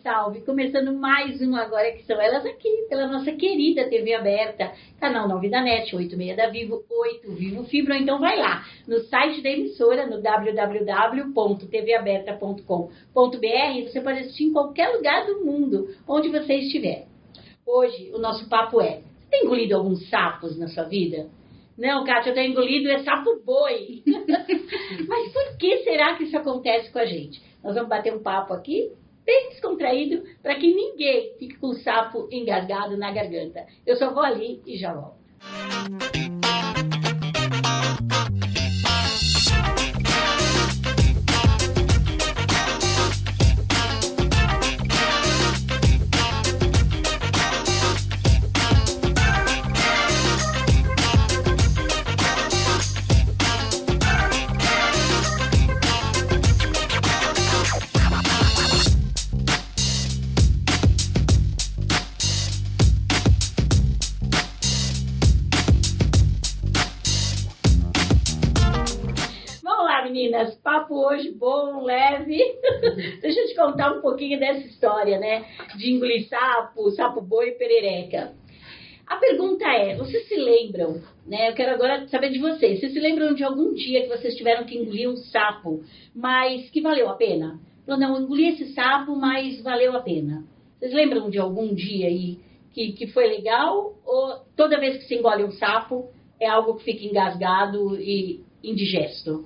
salve! Começando mais um Agora, que são elas aqui, pela nossa querida TV aberta, canal 9 da NET, 86 da Vivo, 8 Vivo Fibra. Então vai lá no site da emissora, no www.tvaberta.com.br. Você pode assistir em qualquer lugar do mundo, onde você estiver. Hoje, o nosso papo é: você tem engolido alguns sapos na sua vida? Não, Kátia, eu tenho engolido sapo boi. Mas por que será que isso acontece com a gente? Nós vamos bater um papo aqui, bem descontraído, para que ninguém fique com o sapo engasgado na garganta. Eu só vou ali e já volto. Meninas, papo hoje bom, leve. Deixa eu te contar um pouquinho dessa história, né? De engolir sapo, sapo boi e perereca. A pergunta é: vocês se lembram, né? Eu quero agora saber de vocês. Vocês se lembram de algum dia que vocês tiveram que engolir um sapo, mas que valeu a pena? Falou, não, eu engoli esse sapo, mas valeu a pena. Vocês lembram de algum dia aí que foi legal? Ou toda vez que se engole um sapo é algo que fica engasgado e indigesto?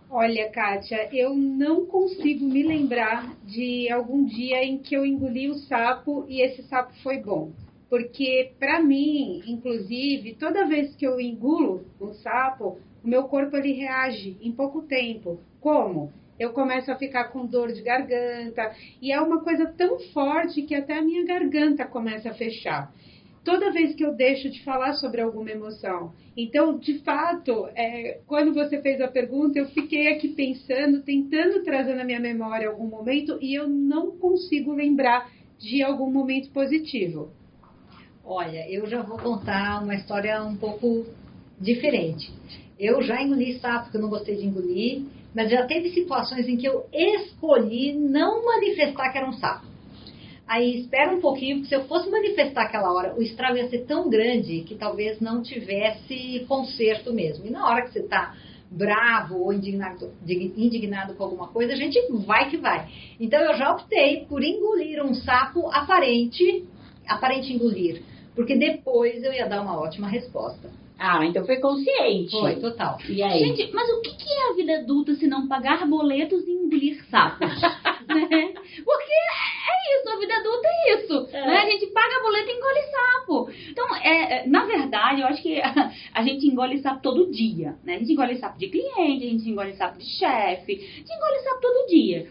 Olha, Kátia, eu não consigo me lembrar de algum dia em que eu engoli o sapo e esse sapo foi bom. Porque, para mim, inclusive, toda vez que eu engulo um sapo, o meu corpo ele reage em pouco tempo. Como? Eu começo a ficar com dor de garganta e é uma coisa tão forte que até a minha garganta começa a fechar. Toda vez que eu deixo de falar sobre alguma emoção. Então, de fato, quando você fez a pergunta, eu fiquei aqui pensando, tentando trazer na minha memória algum momento e eu não consigo lembrar de algum momento positivo. Olha, eu já vou contar uma história um pouco diferente. Eu já engoli sapo que eu não gostei de engolir, mas já teve situações em que eu escolhi não manifestar que era um sapo. Aí espera um pouquinho, porque se eu fosse manifestar aquela hora, o estrago ia ser tão grande que talvez não tivesse conserto mesmo. E na hora que você está bravo ou indignado com alguma coisa, a gente vai que vai. Então eu já optei por engolir um sapo aparente engolir, porque depois eu ia dar uma ótima resposta. Ah, então foi consciente. Foi, total. E aí? Gente, mas o que é a vida adulta se não pagar boletos e engolir sapos? Né? Porque é isso, a vida adulta é isso. Né? A gente paga boleto e engole sapo. Então, na verdade, eu acho que a gente engole sapo todo dia. Né? A gente engole sapo de cliente, a gente engole sapo de chefe, a gente engole sapo todo dia.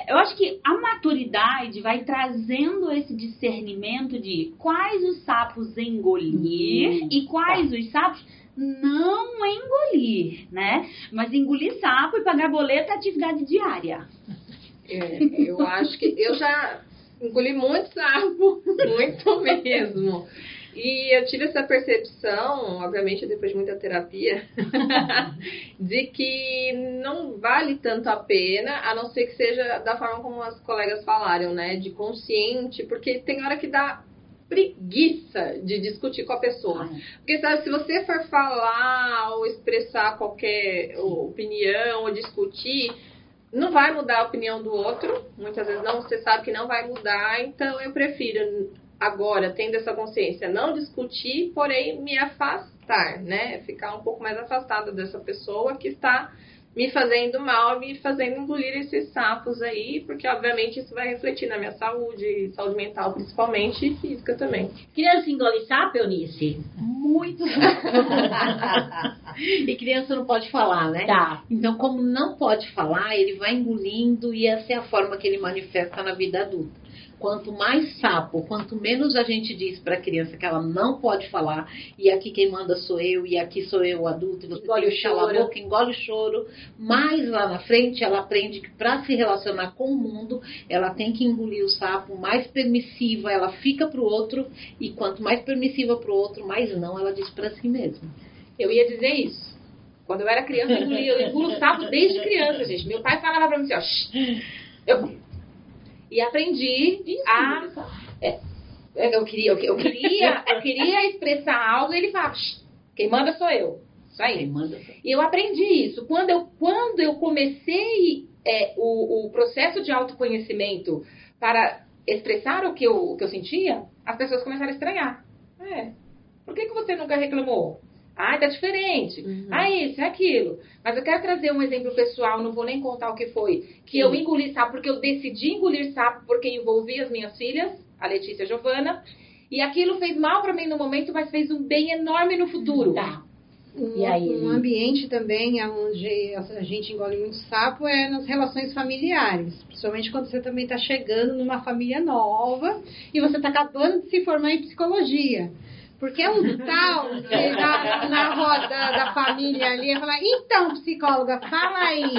Eu acho que a maturidade vai trazendo esse discernimento de quais os sapos engolir e quais os sapos não engolir, né? Mas engolir sapo e pagar boleto é atividade diária. Eu acho que eu já engoli muito sapo, muito mesmo. E eu tive essa percepção, obviamente depois de muita terapia, de que não vale tanto a pena, a não ser que seja da forma como as colegas falaram, né? De consciente, porque tem hora que dá preguiça de discutir com a pessoa. Porque, sabe, se você for falar ou expressar qualquer opinião ou discutir, não vai mudar a opinião do outro. Muitas vezes não, você sabe que não vai mudar, então eu prefiro agora, tendo essa consciência, não discutir, porém me afastar, né? Ficar um pouco mais afastada dessa pessoa que está me fazendo mal, me fazendo engolir esses sapos aí, porque obviamente isso vai refletir na minha saúde mental principalmente, e física também. Criança engole sapo, Eunice? Muito. E criança não pode falar, né? Tá. Então, como não pode falar, ele vai engolindo e essa é a forma que ele manifesta na vida adulta. Quanto mais sapo, quanto menos a gente diz para a criança que ela não pode falar, e aqui quem manda sou eu, e aqui sou eu o adulto, e você engole tem que calar a boca, engole o choro, mais lá na frente ela aprende que para se relacionar com o mundo, ela tem que engolir o sapo, mais permissiva ela fica para o outro, e quanto mais permissiva para o outro, mais não ela diz para si mesma. Eu ia dizer isso. Quando eu era criança, eu engulo sapo desde criança, gente. Meu pai falava pra mim assim, ó, E aprendi eu queria expressar algo e ele falava, quem manda sou eu. Isso aí. E eu aprendi isso. Quando eu comecei o processo de autoconhecimento para expressar o que eu sentia, as pessoas começaram a estranhar. Por que você nunca reclamou? Tá diferente. Isso, aquilo. Mas eu quero trazer um exemplo pessoal, não vou nem contar o que foi. Que eu engoli sapo, porque eu decidi engolir sapo, porque envolvi as minhas filhas, a Letícia e a Giovana. E aquilo fez mal pra mim no momento, mas fez um bem enorme no futuro. Tá. E aí, um ambiente também onde a gente engole muito sapo é nas relações familiares. Principalmente quando você também está chegando numa família nova e você está acabando de se formar em psicologia. Porque é um tal que na roda da família ali, é falar, então, psicóloga, fala aí.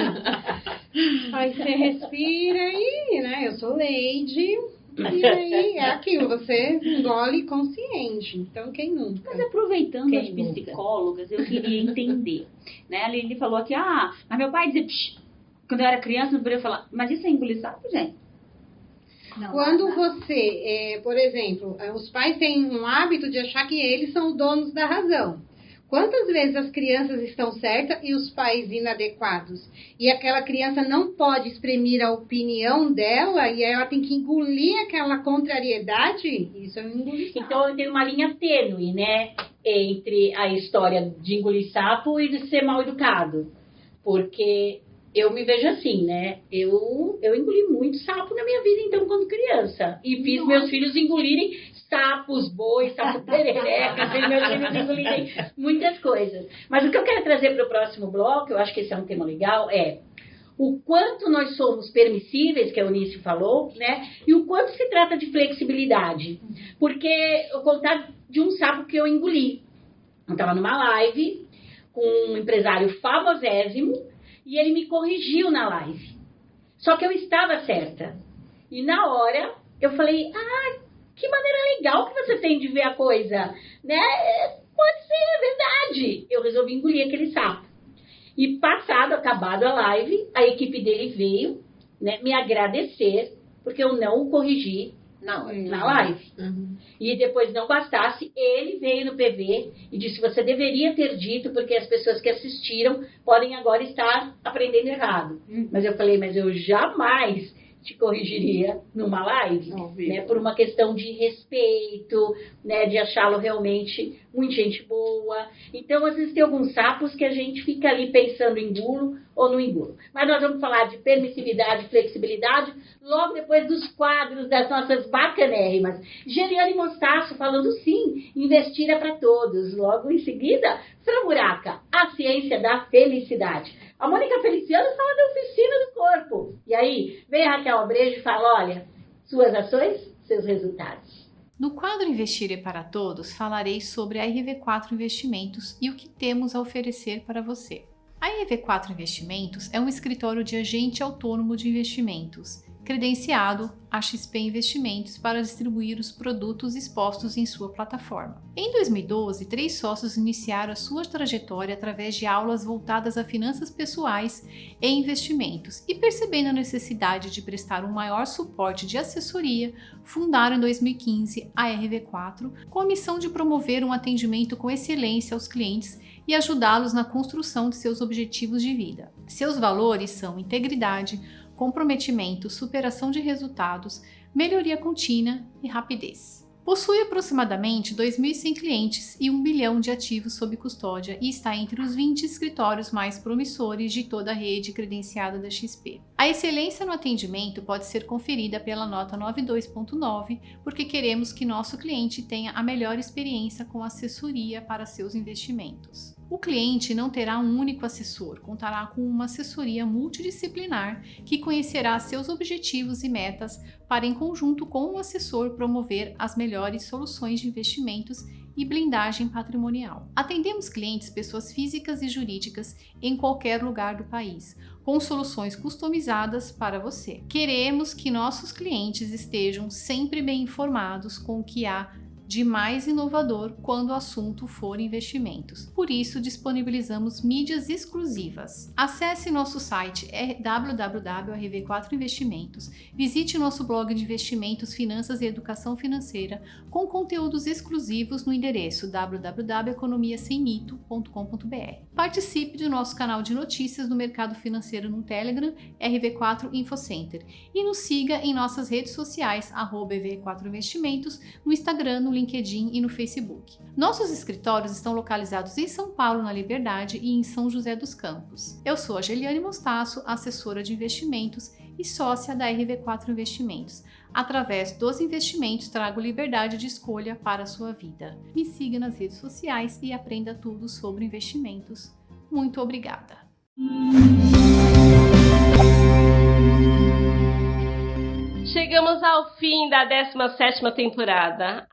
Aí você respira e, né, eu sou Leide. E aí é aquilo, você engole consciente. Então, quem nunca? Mas aproveitando as psicólogas, eu queria entender. Né? A Lili falou aqui, mas meu pai dizia, quando eu era criança, não podia falar, mas isso é engolir sapo, gente? Não, quando você, por exemplo, os pais têm um hábito de achar que eles são os donos da razão. Quantas vezes as crianças estão certas e os pais inadequados? E aquela criança não pode exprimir a opinião dela e ela tem que engolir aquela contrariedade? Isso é um engolir sapo. Então tem uma linha tênue, né? Entre a história de engolir sapo e de ser mal educado. Porque eu me vejo assim, né? Eu engoli muito sapo na minha vida, então, quando criança. E fiz meus filhos engolirem sapos, bois, sapo perereca, fiz meus filhos engolirem muitas coisas. Mas o que eu quero trazer para o próximo bloco, eu acho que esse é um tema legal, é o quanto nós somos permissíveis, que a Eunice falou, né? E o quanto se trata de flexibilidade. Porque eu vou contar de um sapo que eu engoli. Eu estava numa live com um empresário famosésimo, e ele me corrigiu na live. Só que eu estava certa. E na hora, eu falei, que maneira legal que você tem de ver a coisa. Né? Pode ser, é verdade. Eu resolvi engolir aquele sapo. E acabado a live, a equipe dele veio, né, me agradecer, porque eu não o corrigi na live. E depois não bastasse, ele veio no PV e disse, você deveria ter dito, porque as pessoas que assistiram podem agora estar aprendendo errado. Mas eu falei, mas eu jamais te corrigiria numa live, né, por uma questão de respeito, né, de achá-lo realmente muito gente boa. Então, às vezes tem alguns sapos que a gente fica ali pensando em engulo ou não engulo. Mas nós vamos falar de permissividade e flexibilidade logo depois dos quadros das nossas bacanérrimas. Geriane Mostaço falando sim, investir é para todos. Logo em seguida, Framuraca, a ciência da felicidade. A Mônica Feliciano fala da oficina do corpo. E aí, vem a Raquel Abrejo e fala, olha, suas ações, seus resultados. No quadro Investir é para Todos, falarei sobre a RV4 Investimentos e o que temos a oferecer para você. A RV4 Investimentos é um escritório de agente autônomo de investimentos, credenciado a XP Investimentos para distribuir os produtos expostos em sua plataforma. Em 2012, 3 sócios iniciaram a sua trajetória através de aulas voltadas a finanças pessoais e investimentos e, percebendo a necessidade de prestar um maior suporte de assessoria, fundaram em 2015 a RV4 com a missão de promover um atendimento com excelência aos clientes e ajudá-los na construção de seus objetivos de vida. Seus valores são integridade, comprometimento, superação de resultados, melhoria contínua e rapidez. Possui aproximadamente 2.100 clientes e 1 bilhão de ativos sob custódia e está entre os 20 escritórios mais promissores de toda a rede credenciada da XP. A excelência no atendimento pode ser conferida pela nota 92.9, porque queremos que nosso cliente tenha a melhor experiência com assessoria para seus investimentos. O cliente não terá um único assessor, contará com uma assessoria multidisciplinar que conhecerá seus objetivos e metas para, em conjunto com o assessor, promover as melhores soluções de investimentos e blindagem patrimonial. Atendemos clientes, pessoas físicas e jurídicas em qualquer lugar do país, com soluções customizadas para você. Queremos que nossos clientes estejam sempre bem informados com o que há de mais inovador quando o assunto for investimentos. Por isso, disponibilizamos mídias exclusivas. Acesse nosso site www.rv4investimentos, visite nosso blog de investimentos, finanças e educação financeira com conteúdos exclusivos no endereço www.economiasemmito.com.br. Participe do nosso canal de notícias do mercado financeiro no Telegram, RV4 Infocenter, e nos siga em nossas redes sociais, @EV4Investimentos, no Instagram, no LinkedIn e no Facebook. Nossos escritórios estão localizados em São Paulo, na Liberdade, e em São José dos Campos. Eu sou a Geliane Mostaço, assessora de investimentos e sócia da RV4 Investimentos. Através dos investimentos, trago liberdade de escolha para a sua vida. Me siga nas redes sociais e aprenda tudo sobre investimentos. Muito obrigada! Chegamos ao fim da 17ª temporada.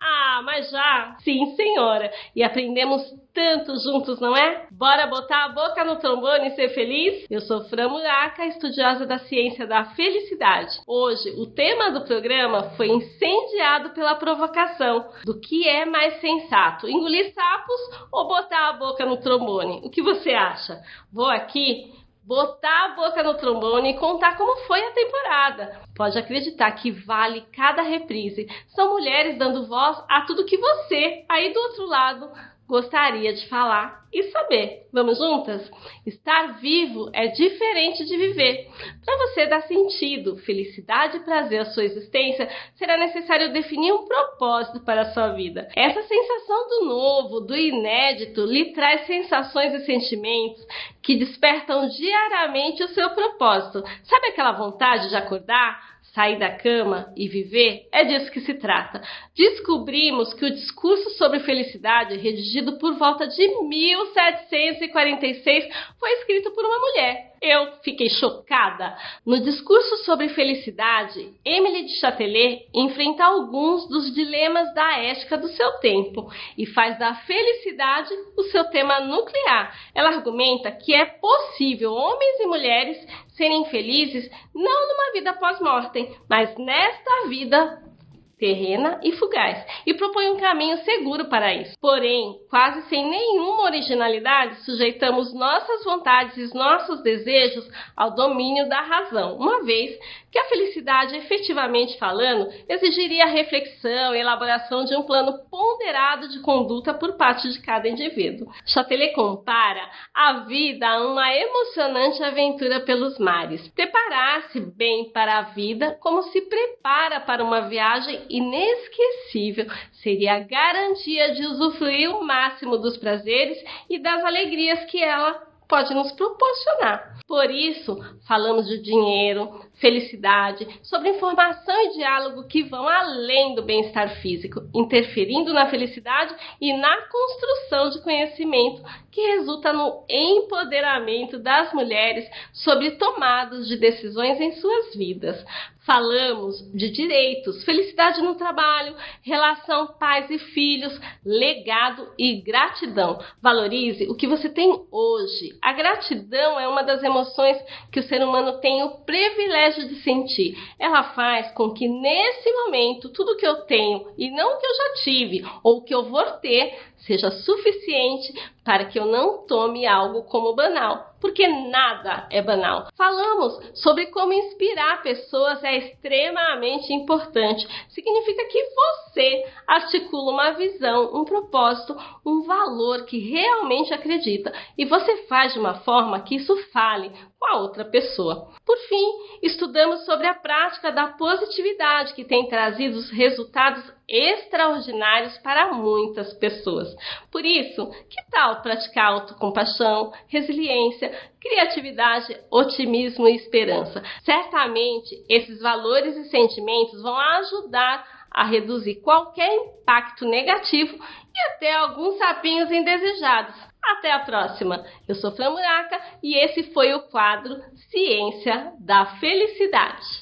Mas já? Sim, senhora. E aprendemos tanto juntos, não é? Bora botar a boca no trombone e ser feliz? Eu sou Fran Muraca, estudiosa da ciência da felicidade. Hoje, o tema do programa foi incendiado pela provocação do que é mais sensato, engolir sapos ou botar a boca no trombone? O que você acha? Vou aqui botar a boca no trombone e contar como foi a temporada. Pode acreditar que vale cada reprise. São mulheres dando voz a tudo que você, aí do outro lado, gostaria de falar e saber. Vamos juntas? Estar vivo é diferente de viver. Para você dar sentido, felicidade e prazer à sua existência, será necessário definir um propósito para a sua vida. Essa sensação do novo, do inédito, lhe traz sensações e sentimentos que despertam diariamente o seu propósito. Sabe aquela vontade de acordar, sair da cama e viver? É disso que se trata. Descobrimos que o discurso sobre felicidade, redigido por volta de 1746, foi escrito por uma mulher. Eu fiquei chocada. No discurso sobre felicidade, Émilie de Châtelet enfrenta alguns dos dilemas da ética do seu tempo e faz da felicidade o seu tema nuclear. Ela argumenta que é possível homens e mulheres serem felizes não numa vida pós-mortem, mas nesta vida terrena e fugaz, e propõe um caminho seguro para isso. Porém, quase sem nenhuma originalidade, sujeitamos nossas vontades e nossos desejos ao domínio da razão, uma vez que a felicidade, efetivamente falando, exigiria reflexão e elaboração de um plano ponderado de conduta por parte de cada indivíduo. Châtelet compara a vida a uma emocionante aventura pelos mares. Preparar-se bem para a vida, como se prepara para uma viagem inesquecível, seria a garantia de usufruir o máximo dos prazeres e das alegrias que ela pode nos proporcionar. Por isso, falamos de dinheiro, felicidade, sobre informação e diálogo que vão além do bem-estar físico, interferindo na felicidade e na construção de conhecimento que resulta no empoderamento das mulheres sobre tomadas de decisões em suas vidas. Falamos de direitos, felicidade no trabalho, relação pais e filhos, legado e gratidão. Valorize o que você tem hoje. A gratidão é uma das emoções que o ser humano tem o privilégio de sentir. Ela faz com que nesse momento tudo que eu tenho e não o que eu já tive ou o que eu vou ter seja suficiente para que eu não tome algo como banal, porque nada é banal. Falamos sobre como inspirar pessoas é extremamente importante. Significa que você articula uma visão, um propósito, um valor que realmente acredita e você faz de uma forma que isso fale com a outra pessoa. Por fim, estudamos sobre a prática da positividade que tem trazido os resultados extraordinários para muitas pessoas. Por isso, que tal praticar autocompaixão, resiliência, criatividade, otimismo e esperança? Certamente, esses valores e sentimentos vão ajudar a reduzir qualquer impacto negativo e até alguns sapinhos indesejados. Até a próxima! Eu sou Fran Muraca e esse foi o quadro Ciência da Felicidade.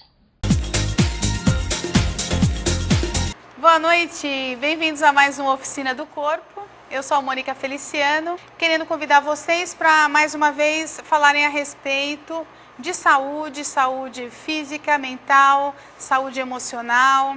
Boa noite, bem-vindos a mais uma Oficina do Corpo. Eu sou a Mônica Feliciano, querendo convidar vocês para mais uma vez falarem a respeito de saúde, saúde física, mental, saúde emocional.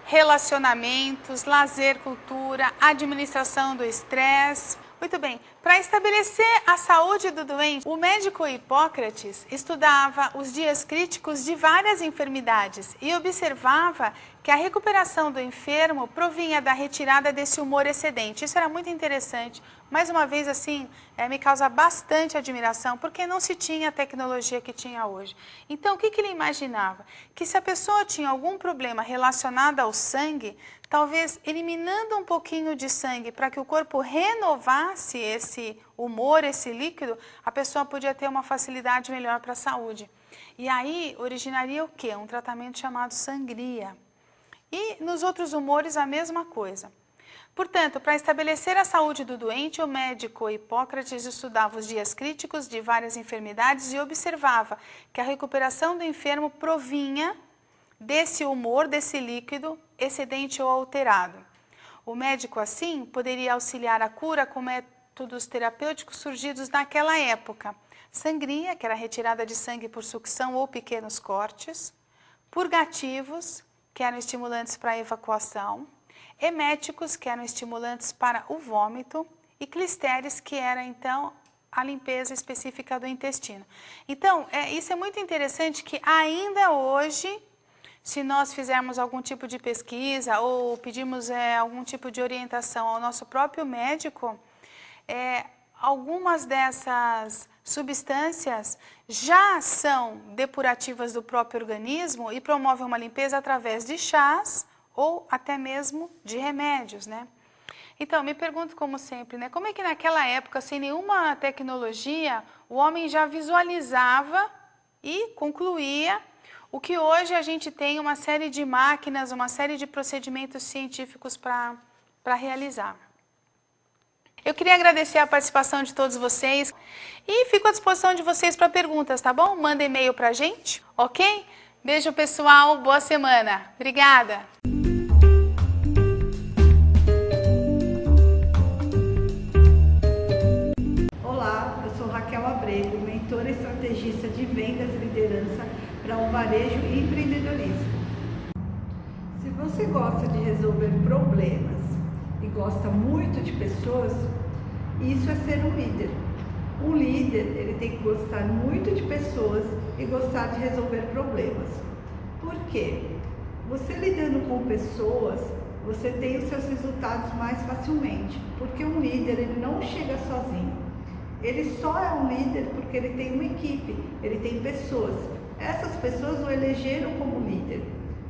relacionamentos, lazer, cultura, administração do estresse. Muito bem, para estabelecer a saúde do doente, o médico Hipócrates estudava os dias críticos de várias enfermidades e observava que a recuperação do enfermo provinha da retirada desse humor excedente. Isso era muito interessante. Mais uma vez, assim, me causa bastante admiração, porque não se tinha a tecnologia que tinha hoje. Então, o que ele imaginava? Que se a pessoa tinha algum problema relacionado ao sangue, talvez eliminando um pouquinho de sangue para que o corpo renovasse esse humor, esse líquido, a pessoa podia ter uma facilidade melhor para a saúde. E aí originaria o quê? Um tratamento chamado sangria. E nos outros humores a mesma coisa. Portanto, para estabelecer a saúde do doente, o médico Hipócrates estudava os dias críticos de várias enfermidades e observava que a recuperação do enfermo provinha desse humor, desse líquido excedente ou alterado. O médico, assim, poderia auxiliar a cura com métodos terapêuticos surgidos naquela época. Sangria, que era retirada de sangue por sucção ou pequenos cortes, purgativos, que eram estimulantes para a evacuação, eméticos, que eram estimulantes para o vômito, e clisteres, que era, então, a limpeza específica do intestino. Então, isso é muito interessante que ainda hoje, se nós fizermos algum tipo de pesquisa ou pedirmos algum tipo de orientação ao nosso próprio médico, algumas dessas substâncias já são depurativas do próprio organismo e promovem uma limpeza através de chás ou até mesmo de remédios, né? Então, me pergunto como sempre, né? Como é que naquela época, sem nenhuma tecnologia, o homem já visualizava e concluía o que hoje a gente tem uma série de máquinas, uma série de procedimentos científicos para realizar. Eu queria agradecer a participação de todos vocês e fico à disposição de vocês para perguntas, tá bom? Manda e-mail para a gente, ok? Beijo, pessoal. Boa semana. Obrigada. Olá, eu sou Raquel Abrego, mentora estrategista de vendas e liderança para o varejo e empreendedorismo. Se você gosta de resolver problemas e gosta muito de pessoas, isso é ser um líder. Um líder, ele tem que gostar muito de pessoas e gostar de resolver problemas. Por quê? Você lidando com pessoas, você tem os seus resultados mais facilmente, porque um líder, ele não chega sozinho. Ele só é um líder porque ele tem uma equipe, ele tem pessoas. Essas pessoas o elegeram como líder.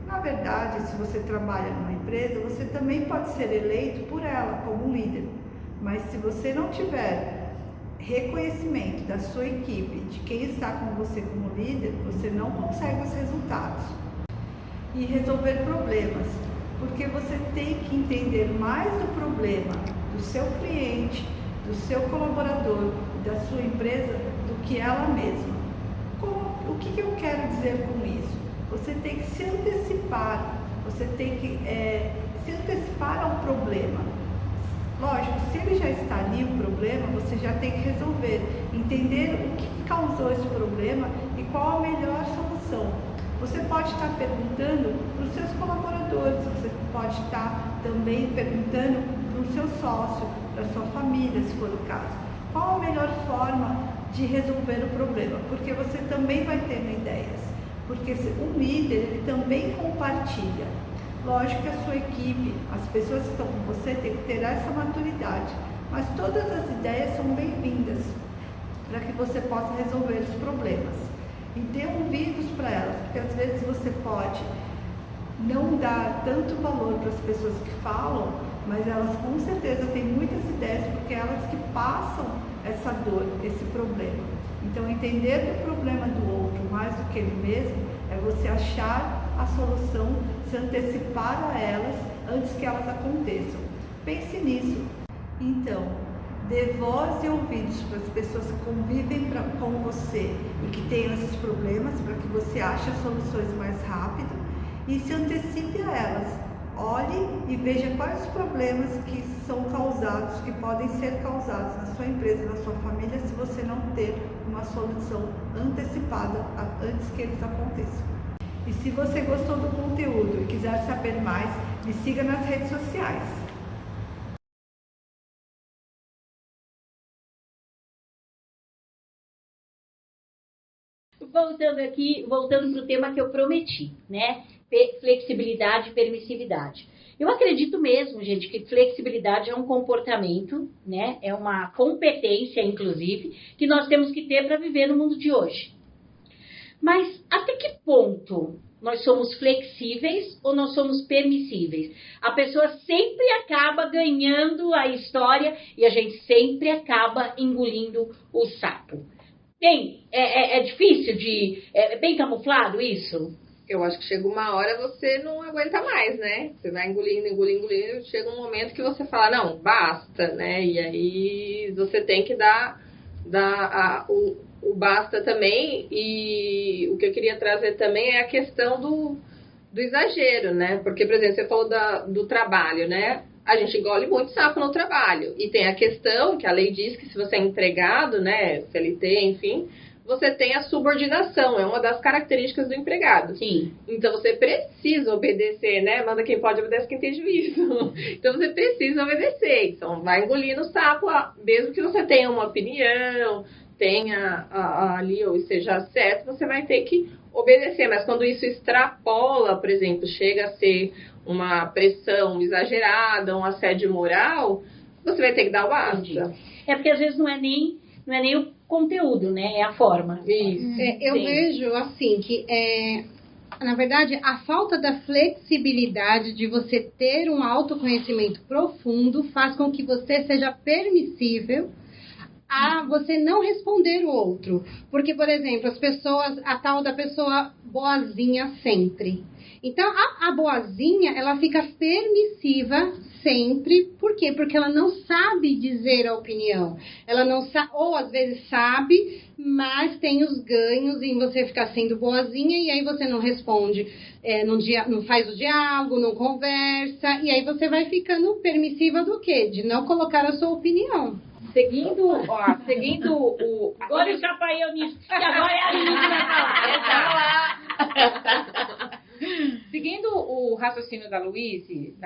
Na verdade, se você trabalha numa empresa, você também pode ser eleito por ela como líder. Mas se você não tiver reconhecimento da sua equipe, de quem está com você como líder, você não consegue os resultados. E resolver problemas, porque você tem que entender mais do problema do seu cliente, do seu colaborador e da sua empresa do que ela mesma. O que eu quero dizer com isso? Você tem que se antecipar, você tem que se antecipar ao problema. Lógico, se ele já está ali, o problema, você já tem que resolver, entender o que causou esse problema e qual a melhor solução. Você pode estar perguntando para os seus colaboradores, você pode estar também perguntando para o seu sócio, para a sua família, se for o caso. Qual a melhor forma de resolver o problema? Porque você também vai tendo ideias. Porque o líder, ele também compartilha. Lógico que a sua equipe, as pessoas que estão com você, tem que ter essa maturidade. Mas todas as ideias são bem-vindas para que você possa resolver os problemas. E dê ouvidos para elas, porque às vezes você pode não dar tanto valor para as pessoas que falam, mas elas com certeza têm muitas ideias, porque elas que passam essa dor, esse problema. Então, entender do problema do outro mais do que ele mesmo é você achar a solução, se antecipar a elas antes que elas aconteçam. Pense nisso. Então, dê voz e ouvidos para as pessoas que convivem com você e que têm esses problemas, para que você ache as soluções mais rápido e se antecipe a elas. Olhe e veja quais os problemas que são causados, que podem ser causados na sua empresa, na sua família, se você não ter uma solução antecipada antes que eles aconteçam. E se você gostou do conteúdo e quiser saber mais, me siga nas redes sociais. Voltando para o tema que eu prometi, né? Flexibilidade e permissividade. Eu acredito mesmo, gente, que flexibilidade é um comportamento, né? É uma competência, inclusive, que nós temos que ter para viver no mundo de hoje. Mas até que ponto nós somos flexíveis ou nós somos permissíveis? A pessoa sempre acaba ganhando a história e a gente sempre acaba engolindo o sapo. Bem, é difícil é bem camuflado isso? Eu acho que chega uma hora você não aguenta mais, né? Você vai engolindo, chega um momento que você fala, não, basta, né? E aí você tem que dar o basta também. E o que eu queria trazer também é a questão do exagero, né? Porque, por exemplo, você falou do trabalho, né? A gente engole muito sapo no trabalho. E tem a questão que a lei diz que se você é empregado, né, CLT, enfim, você tem a subordinação. É uma das características do empregado. Sim. Então, você precisa obedecer, né? Manda quem pode, obedece quem tem juízo. Então, você precisa obedecer. Então, vai engolindo o sapo, mesmo que você tenha uma opinião, tenha ali, ou seja certo, você vai ter que obedecer. Mas quando isso extrapola, por exemplo, chega a ser uma pressão exagerada, um assédio moral, você vai ter que dar o basta. É porque às vezes não é nem o conteúdo, né? É a forma. Isso. Eu vejo assim que na verdade a falta da flexibilidade de você ter um autoconhecimento profundo faz com que você seja permissível a você não responder o outro. Porque, por exemplo, a tal da pessoa boazinha sempre. Então, a boazinha, ela fica permissiva sempre. Por quê? Porque ela não sabe dizer a opinião. Ela não sabe, ou às vezes sabe, mas tem os ganhos em você ficar sendo boazinha e aí você não responde, não faz o diálogo, não conversa, e aí você vai ficando permissiva do quê? De não colocar a sua opinião. Seguindo o... Agora eu chapai eu nisso. E agora é a Aline que vai falar. Seguindo o raciocínio da Luíse,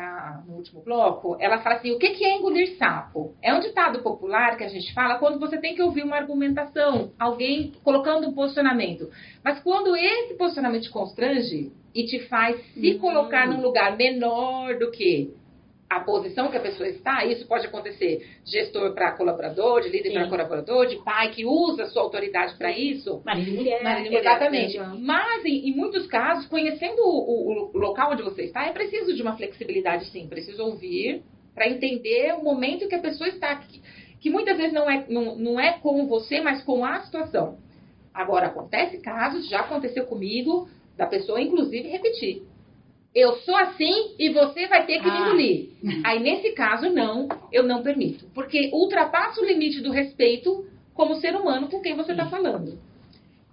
no último bloco, ela fala assim, o que é engolir sapo? É um ditado popular que a gente fala quando você tem que ouvir uma argumentação, alguém colocando um posicionamento. Mas quando esse posicionamento te constrange e te faz se colocar num lugar menor do que a posição que a pessoa está, isso pode acontecer de gestor para colaborador, de líder para colaborador, de pai que usa a sua autoridade para isso. Marido e mulher. Exatamente. Mas, em muitos casos, conhecendo o local onde você está, é preciso de uma flexibilidade, sim. Preciso ouvir para entender o momento que a pessoa está, que muitas vezes não é com você, mas com a situação. Agora, acontece casos, já aconteceu comigo, da pessoa, inclusive, repetir. Eu sou assim e você vai ter que me engolir. Aí, nesse caso, eu não permito. Porque ultrapassa o limite do respeito como ser humano com quem você está falando.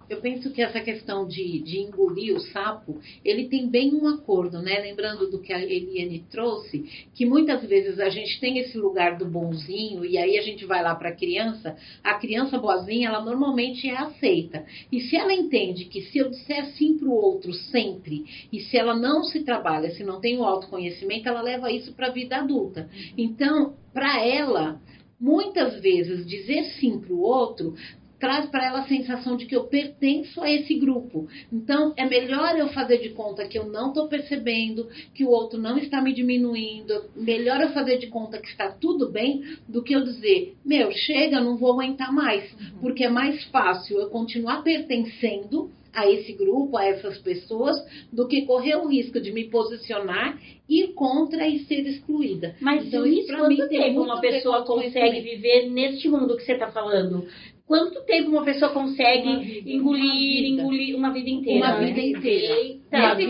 Eu penso que essa questão de engolir o sapo, ele tem bem um acordo, né? Lembrando do que a Eliane trouxe, que muitas vezes a gente tem esse lugar do bonzinho, e aí a gente vai lá para a criança boazinha, ela normalmente é aceita. E se ela entende que se eu disser sim para o outro sempre, e se ela não se trabalha, se não tem o autoconhecimento, ela leva isso para a vida adulta. Então, para ela, muitas vezes, dizer sim para o outro traz para ela a sensação de que eu pertenço a esse grupo. Então, é melhor eu fazer de conta que eu não estou percebendo, que o outro não está me diminuindo. Melhor eu fazer de conta que está tudo bem, do que eu dizer, chega, não vou aguentar mais. Porque é mais fácil eu continuar pertencendo a esse grupo, a essas pessoas, do que correr o risco de me posicionar, ir contra e ser excluída. Mas então, isso quanto tempo uma pessoa consegue viver neste mundo que você está falando? Quanto tempo uma pessoa consegue engolir uma vida inteira? Uma vida inteira. Nesse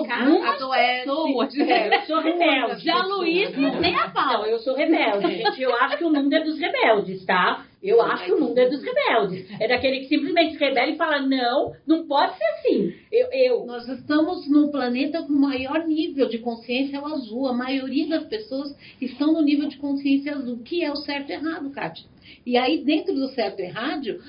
caso, adoece. Eu sou rebelde. Já Luiz, nem a pau. Não, eu sou rebelde, gente. Eu acho que o mundo é dos rebeldes, tá? Eu acho que o mundo é dos rebeldes. É daquele que simplesmente se rebela e fala, não pode ser assim. Nós estamos num planeta com maior nível de consciência azul. A maioria das pessoas estão no nível de consciência azul, que é o certo e errado, Kátia. E aí, dentro do certo e errado,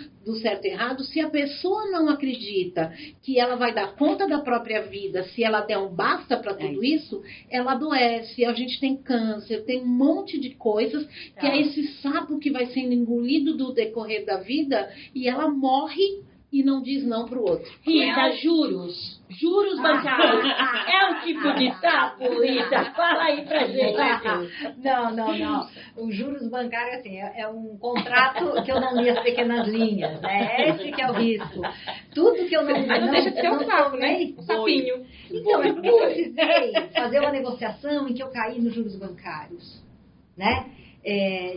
se a pessoa não acredita que ela vai dar conta da própria vida, se ela der um basta para tudo isso, ela adoece, a gente tem câncer, tem um monte de coisas, que é esse sapo que vai sendo engolido do decorrer da vida e ela morre e não diz não pro outro. Rita, juros bancários. É um tipo de sapo, Rita? Fala aí pra gente. Não. Os juros bancários, assim, é um contrato que eu não li as pequenas linhas, né? Esse que é o risco. Tudo que eu não li. Mas não deixa de ser um sapo, né? Um sapinho. Então, eu precisei fazer uma negociação em que eu caí nos juros bancários, né?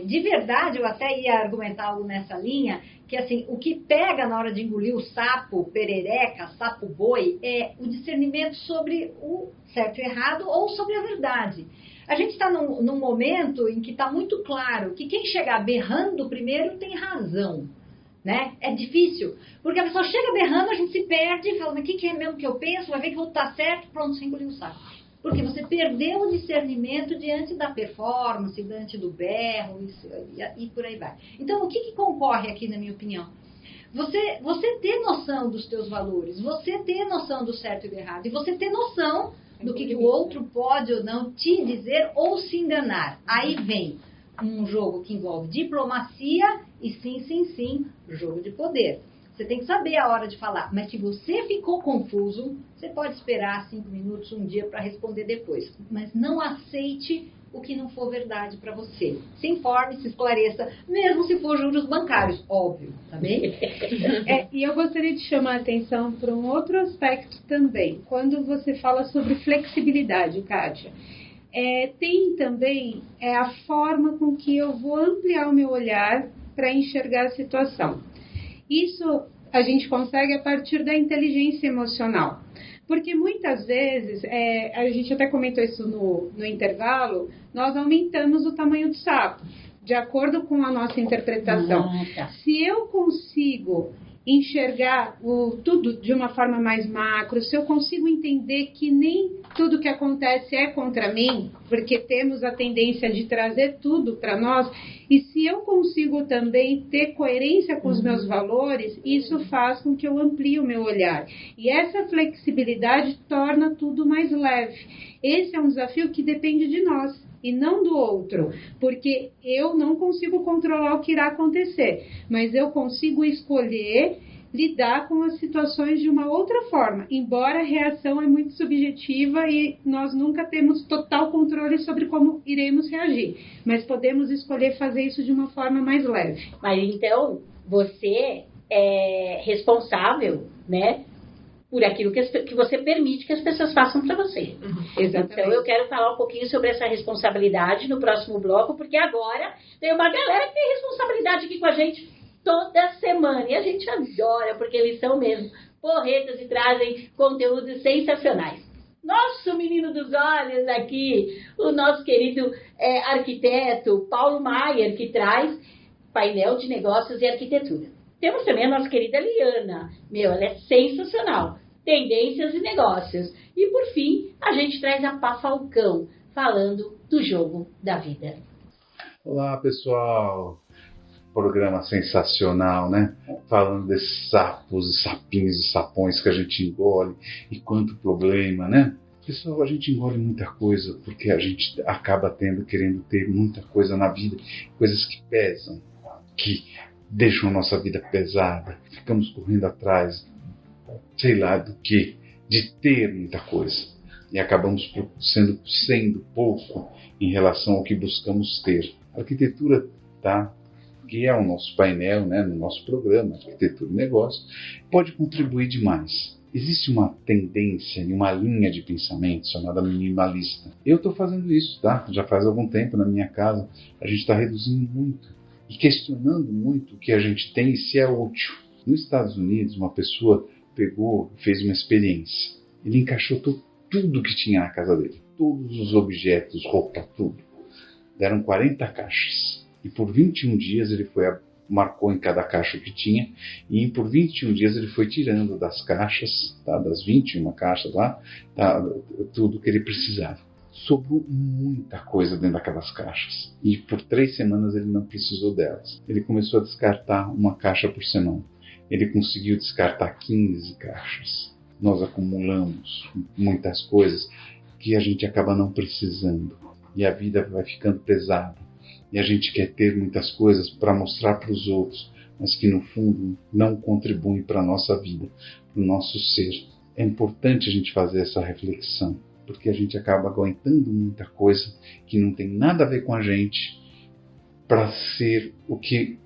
De verdade, eu até ia argumentar algo nessa linha, que assim, o que pega na hora de engolir o sapo perereca, sapo boi, é o discernimento sobre o certo e errado ou sobre a verdade. A gente está num momento em que está muito claro que quem chegar berrando primeiro tem razão, né? É difícil, porque a pessoa chega berrando, a gente se perde e fala, mas o que é mesmo que eu penso? Vai ver que eu vou estar certo, pronto, você engoliu o sapo. Porque você perdeu o discernimento diante da performance, diante do berro e por aí vai. Então, o que concorre aqui, na minha opinião? Você ter noção dos teus valores, você ter noção do certo e do errado, e você ter noção do que o outro pode ou não te dizer ou se enganar. Aí vem um jogo que envolve diplomacia e sim, jogo de poder. Você tem que saber a hora de falar, mas se você ficou confuso, você pode esperar 5 minutos, um dia para responder depois. Mas não aceite o que não for verdade para você. Se informe, se esclareça, mesmo se for juros bancários, óbvio, tá bem? E eu gostaria de chamar a atenção para um outro aspecto também. Quando você fala sobre flexibilidade, Kátia, tem também a forma com que eu vou ampliar o meu olhar para enxergar a situação. Isso a gente consegue a partir da inteligência emocional. Porque muitas vezes, a gente até comentou isso no intervalo, nós aumentamos o tamanho do sapo, de acordo com a nossa interpretação. Se eu consigo enxergar tudo de uma forma mais macro, se eu consigo entender que nem tudo que acontece é contra mim, porque temos a tendência de trazer tudo para nós, e se eu consigo também ter coerência com os meus valores, isso faz com que eu amplie o meu olhar. E essa flexibilidade torna tudo mais leve. Esse é um desafio que depende de nós e não do outro, porque eu não consigo controlar o que irá acontecer, mas eu consigo escolher lidar com as situações de uma outra forma, embora a reação é muito subjetiva e nós nunca temos total controle sobre como iremos reagir, mas podemos escolher fazer isso de uma forma mais leve. Mas então, você é responsável, né, por aquilo que você permite que as pessoas façam para você. Exatamente. Então, eu quero falar um pouquinho sobre essa responsabilidade no próximo bloco, porque agora tem uma galera que tem responsabilidade aqui com a gente toda semana. E a gente adora, porque eles são mesmo porretas e trazem conteúdos sensacionais. Nosso menino dos olhos aqui, o nosso querido arquiteto Paulo Maier, que traz painel de negócios e arquitetura. Temos também a nossa querida Liana. Ela é sensacional. Tendências e negócios. E, por fim, a gente traz a Pá Falcão, falando do jogo da vida. Olá, pessoal. Programa sensacional, né? Falando desses sapos e sapinhos e sapões que a gente engole e quanto problema, né? Pessoal, a gente engole muita coisa porque a gente acaba querendo ter muita coisa na vida, coisas que pesam, que deixam a nossa vida pesada. Ficamos correndo atrás, sei lá do que, de ter muita coisa. E acabamos sendo pouco em relação ao que buscamos ter. A arquitetura, que é o nosso painel, né, no nosso programa, Arquitetura e Negócio, pode contribuir demais. Existe uma tendência e uma linha de pensamento chamada minimalista. Eu estou fazendo isso, já faz algum tempo na minha casa. A gente está reduzindo muito e questionando muito o que a gente tem e se é útil. Nos Estados Unidos, uma pessoa fez uma experiência. Ele encaixotou tudo que tinha na casa dele. Todos os objetos, roupa, tudo. Deram 40 caixas. E por 21 dias ele marcou em cada caixa que tinha. E por 21 dias ele foi tirando das caixas, das 21 caixas lá, tudo que ele precisava. sobrou muita coisa dentro daquelas caixas. E por 3 semanas ele não precisou delas. Ele começou a descartar uma caixa por semana. Ele conseguiu descartar 15 caixas. Nós acumulamos muitas coisas que a gente acaba não precisando. E a vida vai ficando pesada. E a gente quer ter muitas coisas para mostrar para os outros, mas que no fundo não contribuem para a nossa vida, para o nosso ser. É importante a gente fazer essa reflexão, porque a gente acaba aguentando muita coisa que não tem nada a ver com a gente para ser o que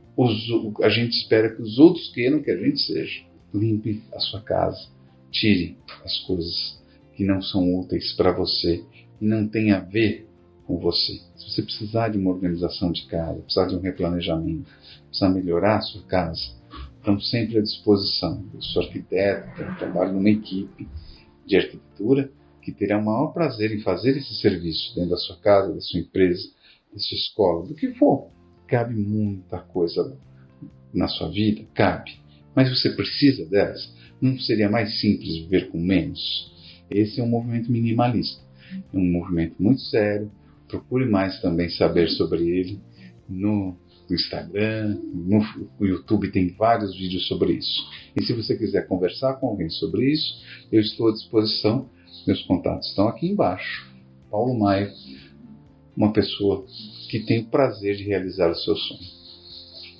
a gente espera que os outros queiram que a gente seja. Limpe a sua casa, tire as coisas que não são úteis para você e não tem a ver com você. Se você precisar de uma organização de casa, precisar de um replanejamento, precisar melhorar a sua casa, estamos sempre à disposição. Eu sou arquiteto, trabalho numa equipe de arquitetura que terá o maior prazer em fazer esse serviço dentro da sua casa, da sua empresa, da sua escola, do que for. Cabe muita coisa na sua vida? Cabe. Mas você precisa delas? Não seria mais simples viver com menos? Esse é um movimento minimalista. É um movimento muito sério. Procure mais também saber sobre ele no Instagram, no YouTube tem vários vídeos sobre isso. E se você quiser conversar com alguém sobre isso, eu estou à disposição. Meus contatos estão aqui embaixo. Paulo Maia, uma pessoa que tem o prazer de realizar o seu sonho.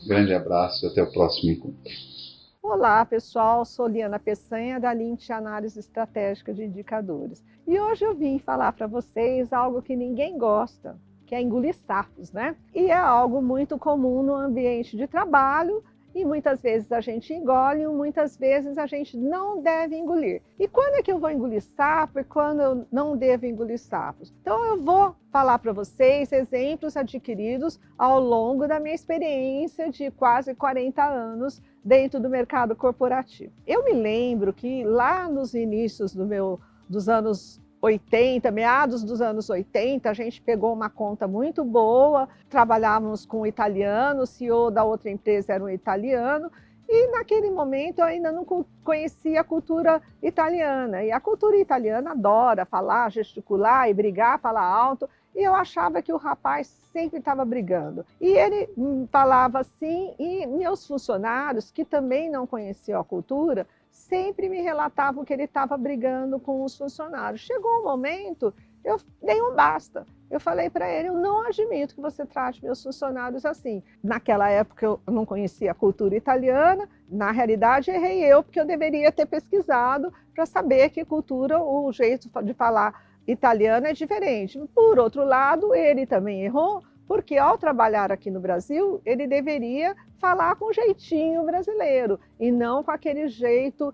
Grande abraço e até o próximo encontro. Olá pessoal, sou Liana Peçanha da Lint Análise Estratégica de Indicadores. E hoje eu vim falar para vocês algo que ninguém gosta, que é engolir sapos, né? E é algo muito comum no ambiente de trabalho e muitas vezes a gente engole e muitas vezes a gente não deve engolir. E quando é que eu vou engolir sapo e quando eu não devo engolir sapos? Então eu vou falar para vocês exemplos adquiridos ao longo da minha experiência de quase 40 anos dentro do mercado corporativo. Eu me lembro que lá nos inícios dos anos 80, meados dos anos 80, a gente pegou uma conta muito boa, trabalhávamos com um italiano, o CEO da outra empresa era um italiano, e naquele momento eu ainda não conhecia a cultura italiana. E a cultura italiana adora falar, gesticular e brigar, falar alto, e eu achava que o rapaz sempre estava brigando. E ele falava assim, e meus funcionários, que também não conheciam a cultura, sempre me relatavam que ele estava brigando com os funcionários. Chegou um momento, eu dei um basta. Eu falei para ele, eu não admito que você trate meus funcionários assim. Naquela época eu não conhecia a cultura italiana, na realidade errei eu, porque eu deveria ter pesquisado para saber que cultura, o jeito de falar italiano é diferente. Por outro lado, ele também errou, porque ao trabalhar aqui no Brasil, ele deveria falar com jeitinho brasileiro e não com aquele jeito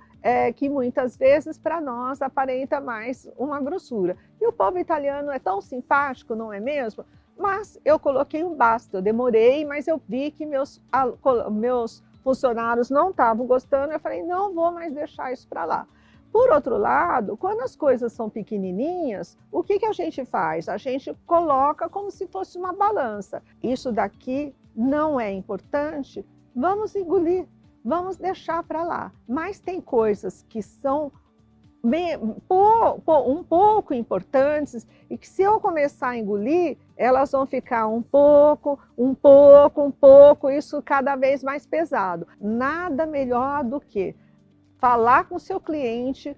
que muitas vezes para nós aparenta mais uma grossura. E o povo italiano é tão simpático, não é mesmo? Mas eu coloquei um basta, eu demorei, mas eu vi que meus funcionários não estavam gostando, eu falei, não vou mais deixar isso para lá. Por outro lado, quando as coisas são pequenininhas, o que a gente faz? A gente coloca como se fosse uma balança. Isso daqui não é importante, vamos engolir, vamos deixar para lá. Mas tem coisas que são um pouco importantes e que se eu começar a engolir, elas vão ficar um pouco, isso cada vez mais pesado. Nada melhor do que falar com o seu cliente,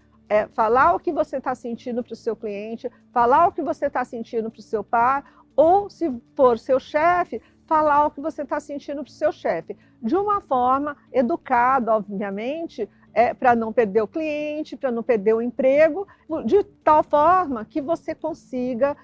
falar o que você está sentindo para o seu cliente, falar o que você está sentindo para o seu par, ou se for seu chefe, falar o que você está sentindo para o seu chefe. De uma forma educada, obviamente, para não perder o cliente, para não perder o emprego, de tal forma que você consiga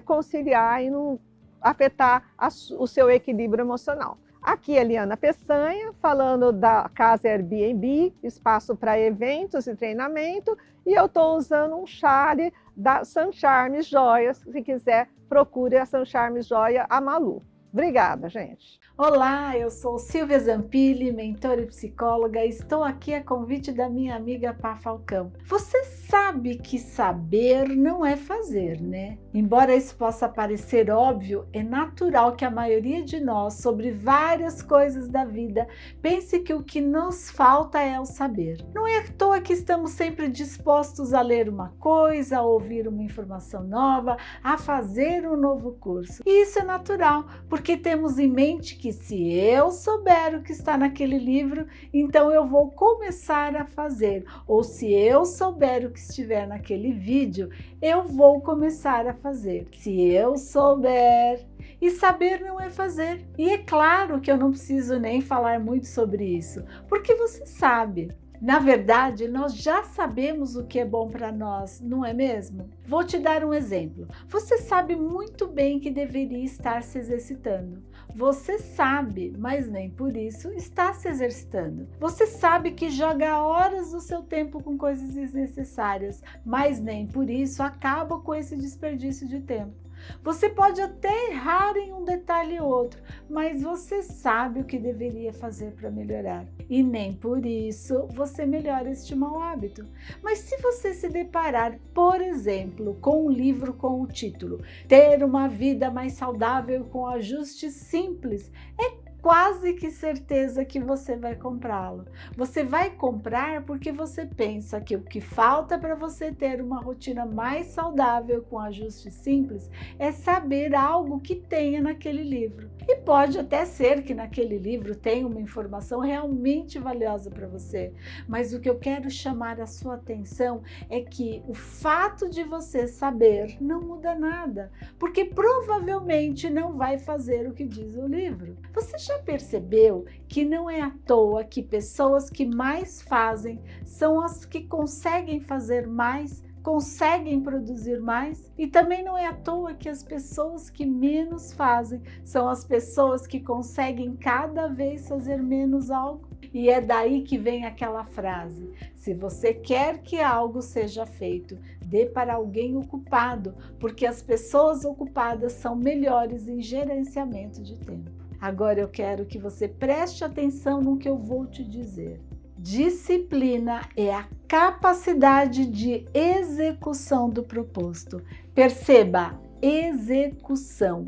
conciliar e não afetar o seu equilíbrio emocional. Aqui é Liana Peçanha, falando da Casa Airbnb, espaço para eventos e treinamento, e eu estou usando um chale da Sun Charmes Joias. Se quiser, procure a Sun Charmes Joia, a Malu. Obrigada, gente. Olá, eu sou Silvia Zampilli, mentora e psicóloga, e estou aqui a convite da minha amiga Pá Falcão. Você sabe que saber não é fazer, né? Embora isso possa parecer óbvio, é natural que a maioria de nós, sobre várias coisas da vida, pense que o que nos falta é o saber. Não é à toa que estamos sempre dispostos a ler uma coisa, a ouvir uma informação nova, a fazer um novo curso. E isso é natural, porque temos em mente que se eu souber o que está naquele livro, então eu vou começar a fazer. Ou se eu souber o que estiver naquele vídeo, eu vou começar a fazer. Se eu souber. E saber não é fazer. E é claro que eu não preciso nem falar muito sobre isso, porque você sabe. Na verdade, nós já sabemos o que é bom para nós, não é mesmo? Vou te dar um exemplo. Você sabe muito bem que deveria estar se exercitando. Você sabe, mas nem por isso está se exercitando. Você sabe que joga horas do seu tempo com coisas desnecessárias, mas nem por isso acaba com esse desperdício de tempo. Você pode até errar em um detalhe ou outro, mas você sabe o que deveria fazer para melhorar. E nem por isso você melhora este mau hábito. Mas se você se deparar, por exemplo, com um livro com o título Ter uma Vida Mais Saudável com Ajustes Simples, é quase que certeza que você vai comprá-lo. Você vai comprar porque você pensa que o que falta para você ter uma rotina mais saudável com ajustes simples é saber algo que tenha naquele livro. E pode até ser que naquele livro tenha uma informação realmente valiosa para você, mas o que eu quero chamar a sua atenção é que o fato de você saber não muda nada, porque provavelmente não vai fazer o que diz o livro. Você já percebeu que não é à toa que pessoas que mais fazem são as que conseguem fazer mais, conseguem produzir mais? E também não é à toa que as pessoas que menos fazem são as pessoas que conseguem cada vez fazer menos algo? E é daí que vem aquela frase: se você quer que algo seja feito, dê para alguém ocupado, porque as pessoas ocupadas são melhores em gerenciamento de tempo. Agora eu quero que você preste atenção no que eu vou te dizer. Disciplina é a capacidade de execução do proposto. Perceba, execução.